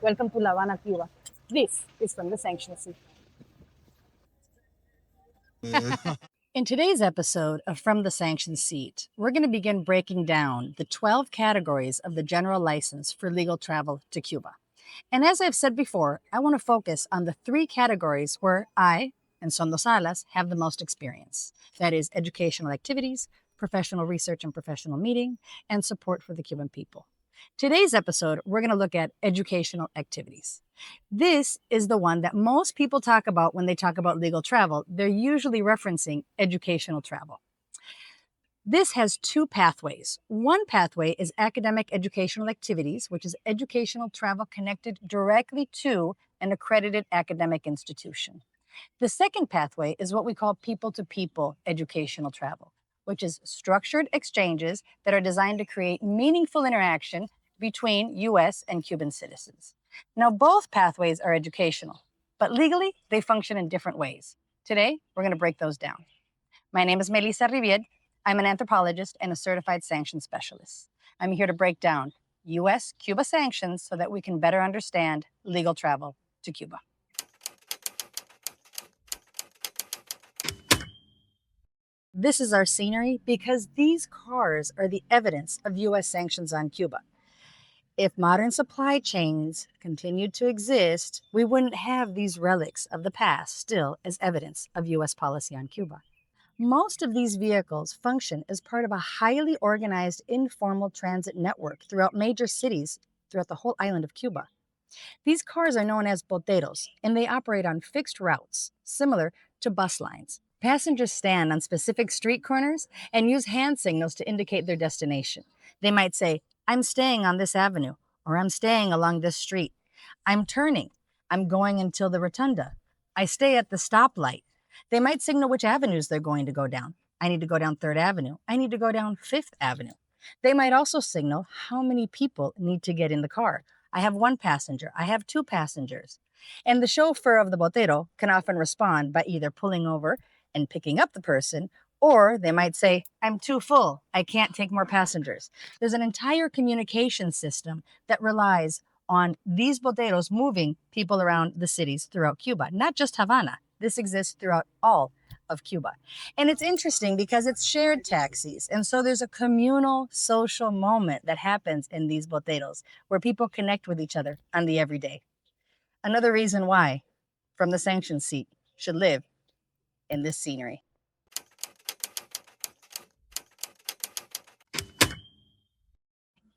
Welcome to La Habana, Cuba. This is from the Sanctioned seat. In today's episode of From the Sanctioned Seat, we're going to begin breaking down the 12 categories of the general license for legal travel to Cuba. And as I've said before, I want to focus on the 3 categories where I and Sondo Salas have the most experience. That is educational activities, professional research and professional meeting, and support for the Cuban people. Today's episode, we're going to look at educational activities. This is the one that most people talk about when they talk about legal travel. They're usually referencing educational travel. This has 2 pathways. One pathway is academic educational activities, which is educational travel connected directly to an accredited academic institution. The second pathway is what we call people-to-people educational travel, which is structured exchanges that are designed to create meaningful interaction between U.S. and Cuban citizens. Now, both pathways are educational, but legally, they function in different ways. Today, we're going to break those down. My name is Melissa Riviere. I'm an anthropologist and a certified sanctions specialist. I'm here to break down U.S.-Cuba sanctions so that we can better understand legal travel to Cuba. This is our scenery because these cars are the evidence of U.S. sanctions on Cuba. If modern supply chains continued to exist, we wouldn't have these relics of the past still as evidence of U.S. policy on Cuba. Most of these vehicles function as part of a highly organized informal transit network throughout major cities throughout the whole island of Cuba. These cars are known as boteros, and they operate on fixed routes, similar to bus lines. Passengers stand on specific street corners and use hand signals to indicate their destination. They might say, "I'm staying on this avenue," or "I'm staying along this street." "I'm turning." "I'm going until the rotunda." "I stay at the stoplight." They might signal which avenues they're going to go down. "I need to go down 3rd Avenue." "I need to go down 5th Avenue." They might also signal how many people need to get in the car. "I have 1 passenger." "I have 2 passengers." And the chauffeur of the botero can often respond by either pulling over and picking up the person, or they might say, "I'm too full. I can't take more passengers." There's an entire communication system that relies on these boteros moving people around the cities throughout Cuba, not just Havana. This exists throughout all of Cuba. And it's interesting because it's shared taxis. And so there's a communal social moment that happens in these boteros where people connect with each other on the everyday. Another reason why From the Sanctioned Seat should live in this scenery.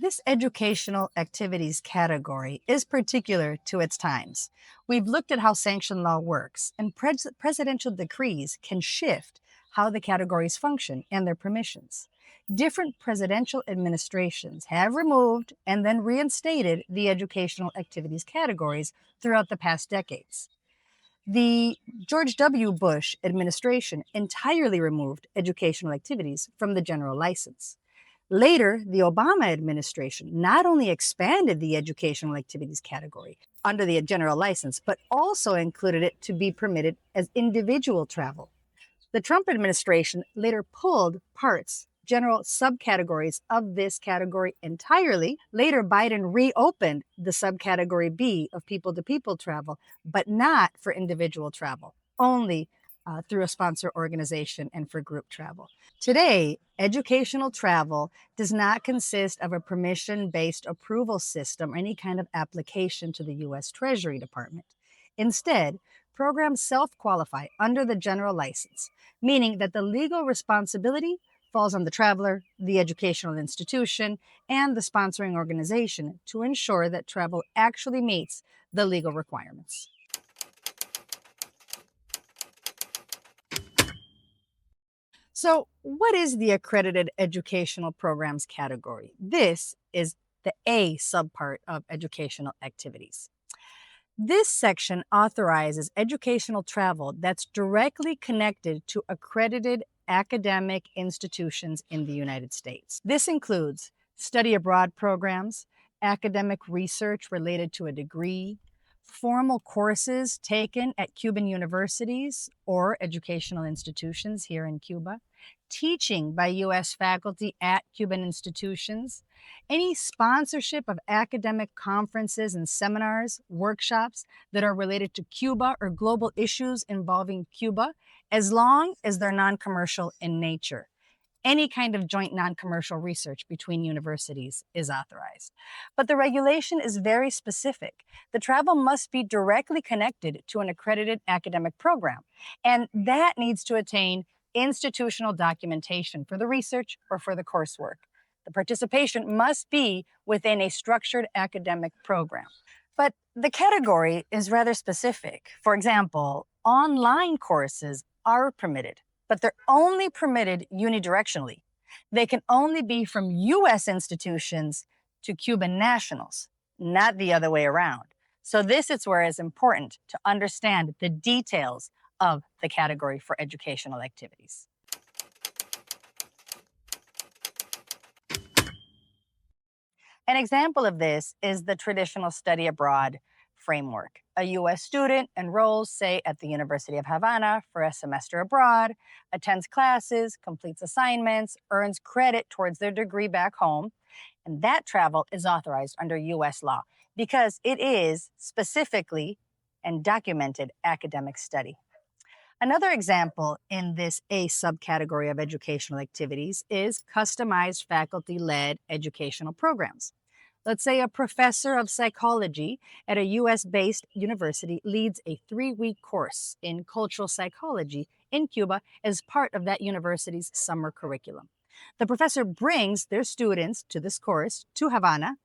This educational activities category is particular to its times. We've looked at how sanction law works, and presidential decrees can shift how the categories function and their permissions. Different presidential administrations have removed and then reinstated the educational activities categories throughout the past decades. The George W. Bush administration entirely removed educational activities from the general license. Later, the Obama administration not only expanded the educational activities category under the general license, but also included it to be permitted as individual travel. The Trump administration later pulled parts, general subcategories of this category entirely. Later, Biden reopened the subcategory B of people-to-people travel, but not for individual travel, only through a sponsor organization and for group travel. Today, educational travel does not consist of a permission-based approval system or any kind of application to the U.S. Treasury Department. Instead, programs self-qualify under the general license, meaning that the legal responsibility falls on the traveler, the educational institution, and the sponsoring organization to ensure that travel actually meets the legal requirements. So, what is the accredited educational programs category? This is the A subpart of educational activities. This section authorizes educational travel that's directly connected to accredited academic institutions in the United States. This includes study abroad programs, academic research related to a degree, formal courses taken at Cuban universities or educational institutions here in Cuba, teaching by U.S. faculty at Cuban institutions, any sponsorship of academic conferences and seminars, workshops that are related to Cuba or global issues involving Cuba, as long as they're non-commercial in nature. Any kind of joint non-commercial research between universities is authorized. But the regulation is very specific. The travel must be directly connected to an accredited academic program, and that needs to attain institutional documentation for the research or for the coursework. The participation must be within a structured academic program. But the category is rather specific. For example, online courses are permitted, but they're only permitted unidirectionally. They can only be from U.S. institutions to Cuban nationals, not the other way around. So this is where it's important to understand the details of the category for educational activities. An example of this is the traditional study abroad framework. A U.S. student enrolls, say, at the University of Havana for a semester abroad, attends classes, completes assignments, earns credit towards their degree back home, and that travel is authorized under U.S. law because it is specifically and documented academic study. Another example in this A subcategory of educational activities is customized faculty-led educational programs. Let's say a professor of psychology at a US-based university leads a 3-week course in cultural psychology in Cuba as part of that university's summer curriculum. The professor brings their students to this course to Havana,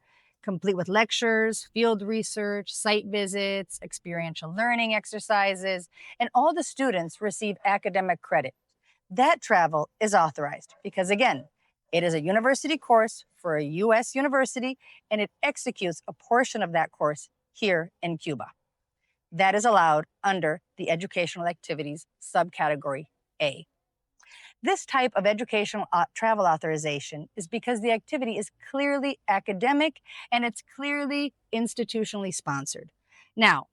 complete with lectures, field research, site visits, experiential learning exercises, and all the students receive academic credit. That travel is authorized because, again, it is a university course for a U.S. university, and it executes a portion of that course here in Cuba. That is allowed under the educational activities subcategory A. This type of educational travel authorization is because the activity is clearly academic and it's clearly institutionally sponsored. Now,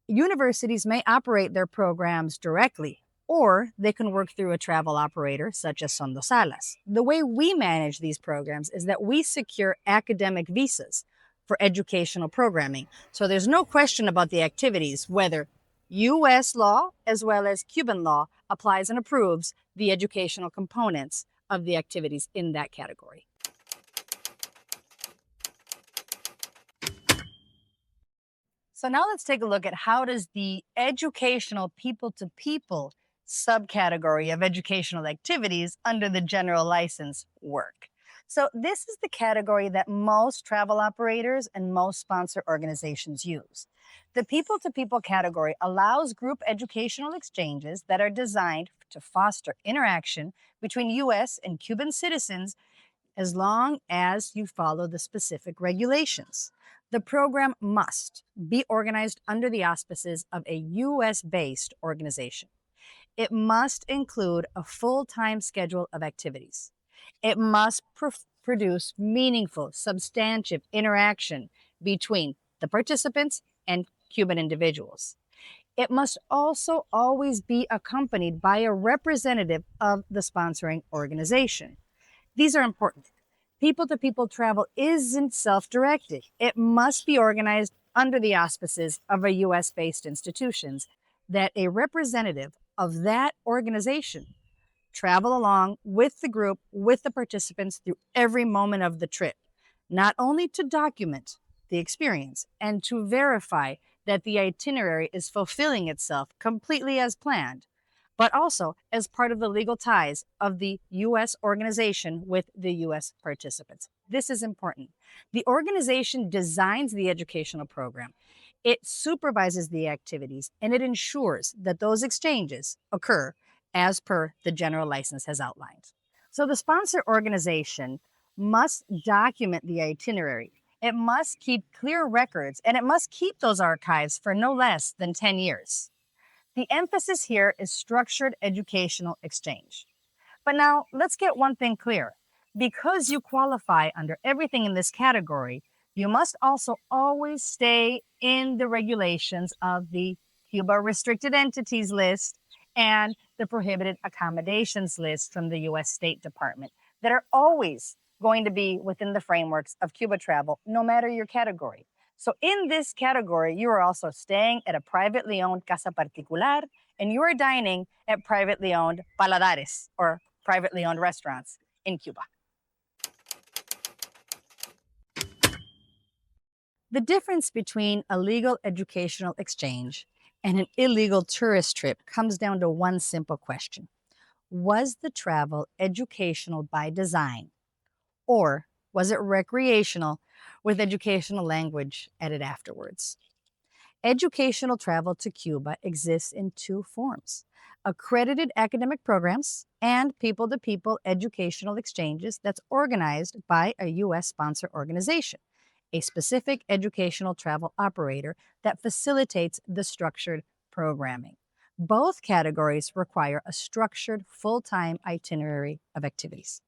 universities may operate their programs directly, or they can work through a travel operator such as Sondosalas. The way we manage these programs is that we secure academic visas for educational programming. So there's no question about the activities, whether U.S. law as well as Cuban law applies and approves the educational components of the activities in that category. So now let's take a look at how does the educational people-to-people subcategory of educational activities under the general license work. So this is the category that most travel operators and most sponsor organizations use. The people-to-people category allows group educational exchanges that are designed to foster interaction between U.S. and Cuban citizens as long as you follow the specific regulations. The program must be organized under the auspices of a U.S.-based organization. It must include a full-time schedule of activities. It must produce meaningful, substantive interaction between the participants and Cuban individuals. It must also always be accompanied by a representative of the sponsoring organization. These are important. People-to-people travel isn't self-directed. It must be organized under the auspices of a U.S.-based institutions that a representative of that organization travel along with the group, with the participants through every moment of the trip, not only to document the experience and to verify that the itinerary is fulfilling itself completely as planned, but also as part of the legal ties of the U.S. organization with the U.S. participants. This is important. The organization designs the educational program. It supervises the activities, and it ensures that those exchanges occur as per the general license has outlined. So the sponsor organization must document the itinerary. It must keep clear records, and it must keep those archives for no less than 10 years. The emphasis here is structured educational exchange. But now let's get one thing clear. Because you qualify under everything in this category, You must also always stay in the regulations of the Cuba Restricted Entities List and the Prohibited Accommodations List from the US State Department that are always going to be within the frameworks of Cuba travel, no matter your category. So, in this category, you are also staying at a privately owned casa particular and you are dining at privately owned paladares or privately owned restaurants in Cuba. The difference between a legal educational exchange and an illegal tourist trip comes down to one simple question. Was the travel educational by design, or was it recreational with educational language added afterwards? Educational travel to Cuba exists in two forms: accredited academic programs and people to people educational exchanges that's organized by a U.S. sponsor organization, a specific educational travel operator that facilitates the structured programming. Both categories require a structured full time itinerary of activities.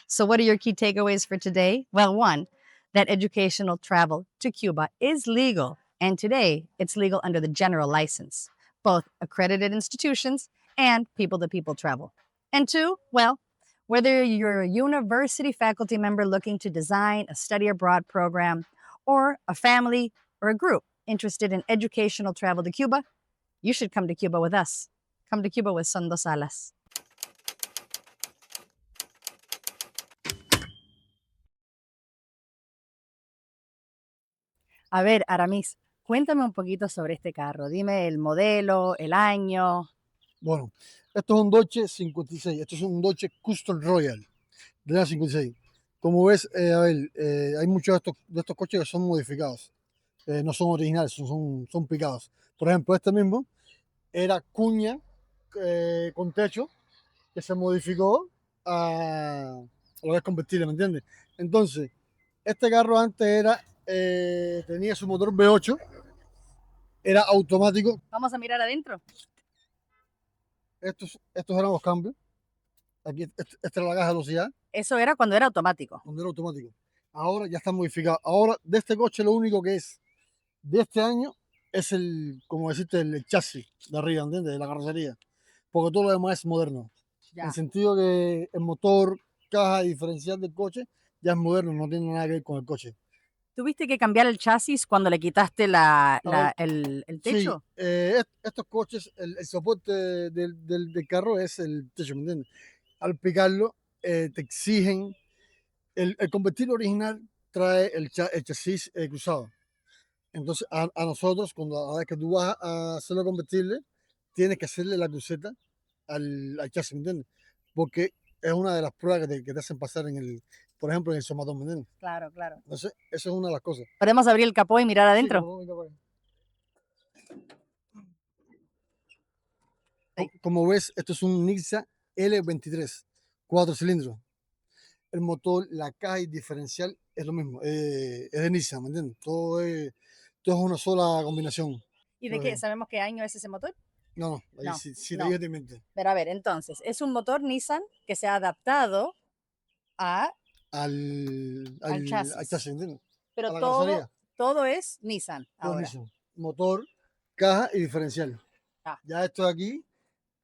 So, what are your key takeaways for today? Well, one, that educational travel to Cuba is legal, and today it's legal under the general license, both accredited institutions and people to people travel. And two, well, whether you're a university faculty member looking to design a study abroad program, or a family or a group interested in educational travel to Cuba, you should come to Cuba with us. Come to Cuba with Son Dos Alas. A ver, Aramis, cuéntame un poquito sobre este carro. Dime el modelo, el año. Bueno, esto es un Dodge 56. Esto es un Dodge Custom Royal de la 56. Como ves, a ver, hay muchos de estos coches que son modificados. No son originales, son picados. Por ejemplo, este mismo era cuña con techo que se modificó a lo que es convertible, ¿me entiendes? Entonces, este carro antes tenía su motor V8, era automático. Vamos a mirar adentro. Estos eran los cambios. Aquí, esta era la caja de velocidad. Eso era cuando era automático. Cuando era automático. Ahora ya está modificado. Ahora, de este coche, lo único que es de este año es como decirte, el chasis de arriba, ¿entiendes? De la carrocería. Porque todo lo demás es moderno. Ya. En el sentido que el motor, caja diferencial del coche ya es moderno, no tiene nada que ver con el coche. ¿Tuviste que cambiar el chasis cuando le quitaste el techo? Sí, estos coches, el soporte del carro es el techo, ¿me entiendes? Al picarlo, te exigen. El convertible original trae el chasis cruzado. Entonces, a nosotros, cuando a la vez que tú vas a hacerlo convertible, tienes que hacerle la cruceta al chasis, ¿me entiendes? Porque es una de las pruebas que te hacen pasar por ejemplo, en el somatón, ¿me entiendes? Claro, claro. Entonces, eso es una de las cosas. ¿Podemos abrir el capó y mirar adentro? Como ves, esto es un Nissan L23, 4 cilindros. El motor, la caja y diferencial es lo mismo, es de Nissan, ¿me entiendes? Todo es una sola combinación. ¿Y de qué? ¿Sabemos qué año es ese motor? No, ahí No, si no. te digo te miento. Pero a ver, entonces, es un motor Nissan que se ha adaptado al chasis. Chasis, ¿entiendes? Pero A la todo, carrocería. todo es Nissan Todo ahora. Nissan. Motor, caja y diferencial. Ah. Ya esto de aquí,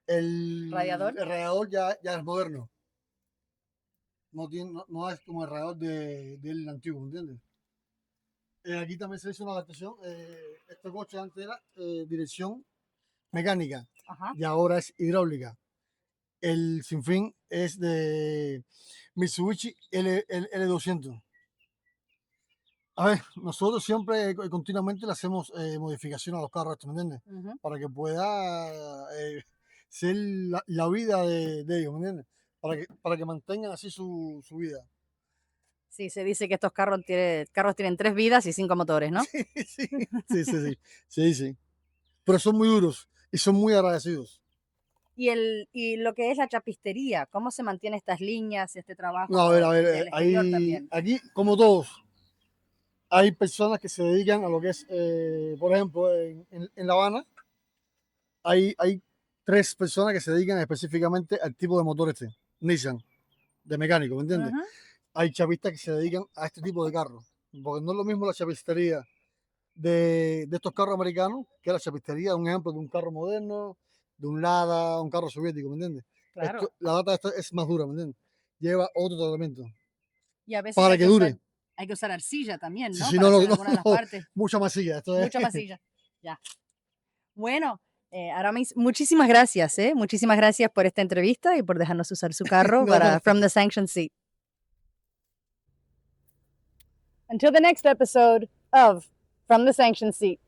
el ¿Radiador? el radiador ya es moderno. No es como el radiador del antiguo, ¿me entiendes? Aquí también se hizo una adaptación. Este coche antes era dirección mecánica. Ajá. Y ahora es hidráulica. El sinfín es de Mitsubishi L200. A ver, nosotros siempre continuamente le hacemos modificación a los carros, ¿me entiendes? Para que pueda ser la vida de ellos, ¿me entiendes? Para que mantengan así su vida. Sí, se dice que estos carros tienen 3 vidas y 5 motores, ¿no? Sí. Pero son muy duros y son muy agradecidos. Y lo que es la chapistería, ¿cómo se mantiene estas líneas, este trabajo No, a ver, del exterior también? aquí, como todos, hay personas que se dedican a lo que es, por ejemplo, en La Habana, hay 3 personas que se dedican específicamente al tipo de motor Nissan, de mecánico, ¿me entiendes? Hay chavistas que se dedican a este tipo de carros. porque no es lo mismo la chapistería de estos carros americanos que la chapistería, un ejemplo, de un carro moderno, de un Lada, un carro soviético, ¿me entiendes? Claro. La lata esta es más dura, ¿me entiendes? Lleva otro tratamiento Y a veces para que dure. hay que usar arcilla también, Si, ¿no? si Para no, hacer no, alguna de las no, partes. mucha masilla. Esto es. Mucha masilla. Ya. Bueno, Aramis, muchísimas gracias, ¿eh? Muchísimas gracias por esta entrevista y por dejarnos usar su carro No, para From the Sanctioned Seat. Until the next episode of From the Sanctioned Seat.